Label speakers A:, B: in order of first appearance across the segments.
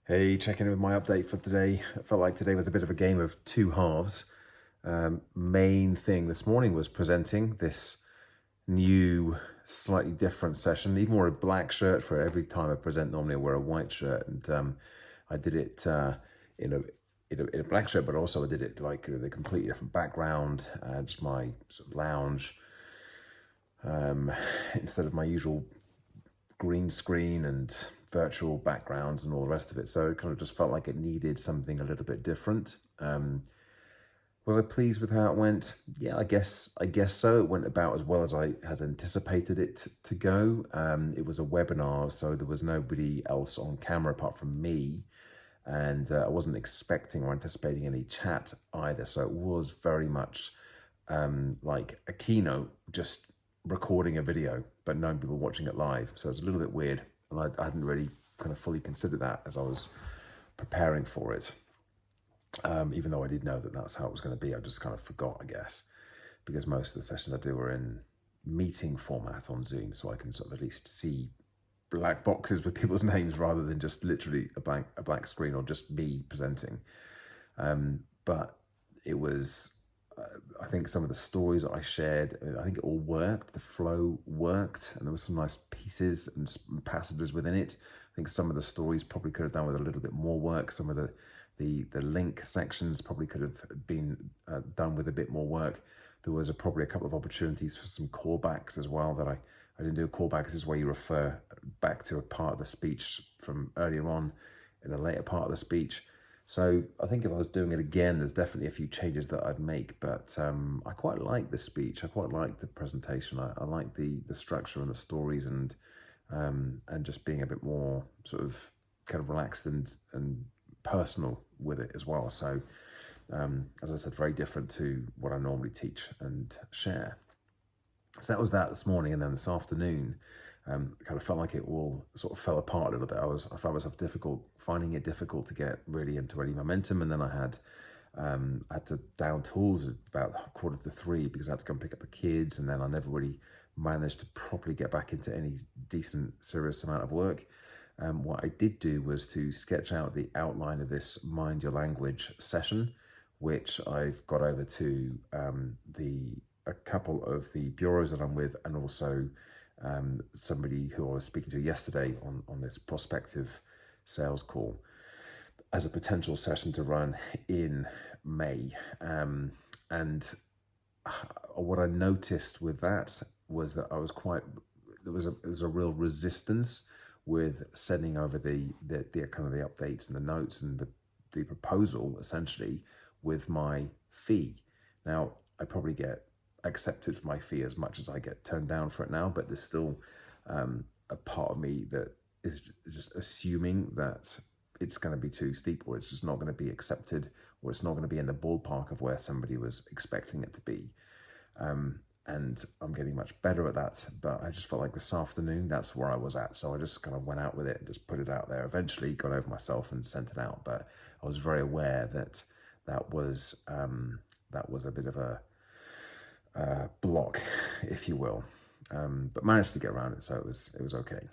A: Hey, checking in with my update for today. I felt like today was a bit of a game of two halves. Main thing this morning was presenting this new, slightly different session. Even wore a black shirt for every time I present. Normally I wear a white shirt, and I did it in a black shirt, but also I did it like with a completely different background, just my sort of lounge, instead of my usual green screen and virtual backgrounds and all the rest of it. So it kind of just felt like it needed something a little bit different. Was I pleased with how it went? Yeah, I guess so. It went about as well as I had anticipated it to go. It was a webinar, so there was nobody else on camera apart from me, and I wasn't expecting or anticipating any chat either. So it was very much like a keynote, just recording a video, but knowing people watching it live. So it's a little bit weird, and I hadn't really kind of fully considered that as I was preparing for it. Even though I did know that that's how it was going to be, I just kind of forgot, I guess, because most of the sessions I do are in meeting format on Zoom, so I can sort of at least see black boxes with people's names rather than just literally a blank screen or just me presenting. But it was, I think some of the stories that I shared, I think it all worked. The flow worked, and there were some nice pieces and passages within it. I think some of the stories probably could have done with a little bit more work. Some of the link sections probably could have been done with a bit more work. There was probably a couple of opportunities for some callbacks as well that I didn't do. Callbacks is where you refer back to a part of the speech from earlier on in a later part of the speech. So I think if I was doing it again, there's definitely a few changes that I'd make, but I quite like the speech. I quite like the presentation. I like the structure and the stories, and just being a bit more sort of kind of relaxed and personal with it as well. So as I said, very different to what I normally teach and share. So that was that this morning, and then this afternoon, kind of felt like it all sort of fell apart a little bit. I found myself finding it difficult to get really into any momentum, and then I had to down tools at about 2:45 because I had to go and pick up the kids, and then I never really managed to properly get back into any decent, serious amount of work. What I did do was to sketch out the outline of this Mind Your Language session, which I've got over to a couple of the bureaus that I'm with, and also somebody who I was speaking to yesterday on this prospective sales call as a potential session to run in May. And what I noticed with that was that there was a real resistance with sending over the kind of the updates and the notes and the proposal essentially with my fee. Now, I probably get accepted for my fee as much as I get turned down for it now, but there's still a part of me that is just assuming that it's going to be too steep, or it's just not going to be accepted, or it's not going to be in the ballpark of where somebody was expecting it to be. And I'm getting much better at that, but I just felt like this afternoon, that's where I was at. So I just kind of went out with it and just put it out there. Eventually got over myself and sent it out, but I was very aware that that was a bit of a block, if you will, but managed to get around it, so it was okay.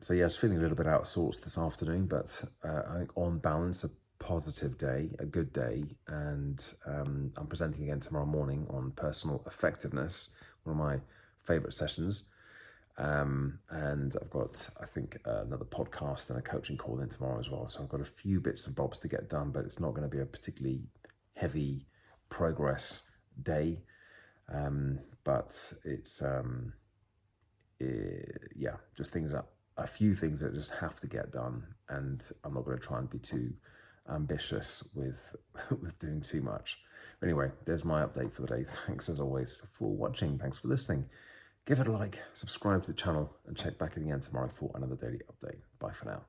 A: So yeah, I was feeling a little bit out of sorts this afternoon, but I think on balance, a positive day, a good day, and I'm presenting again tomorrow morning on personal effectiveness, one of my favorite sessions. And I've got, I think, another podcast and a coaching call in tomorrow as well. So I've got a few bits and bobs to get done, but it's not going to be a particularly heavy progress day. But it's, yeah, just a few things that just have to get done. And I'm not going to try and be too ambitious with doing too much. Anyway, there's my update for the day. Thanks as always for watching. Thanks for listening. Give it a like, subscribe to the channel, and check back in again tomorrow for another daily update. Bye for now.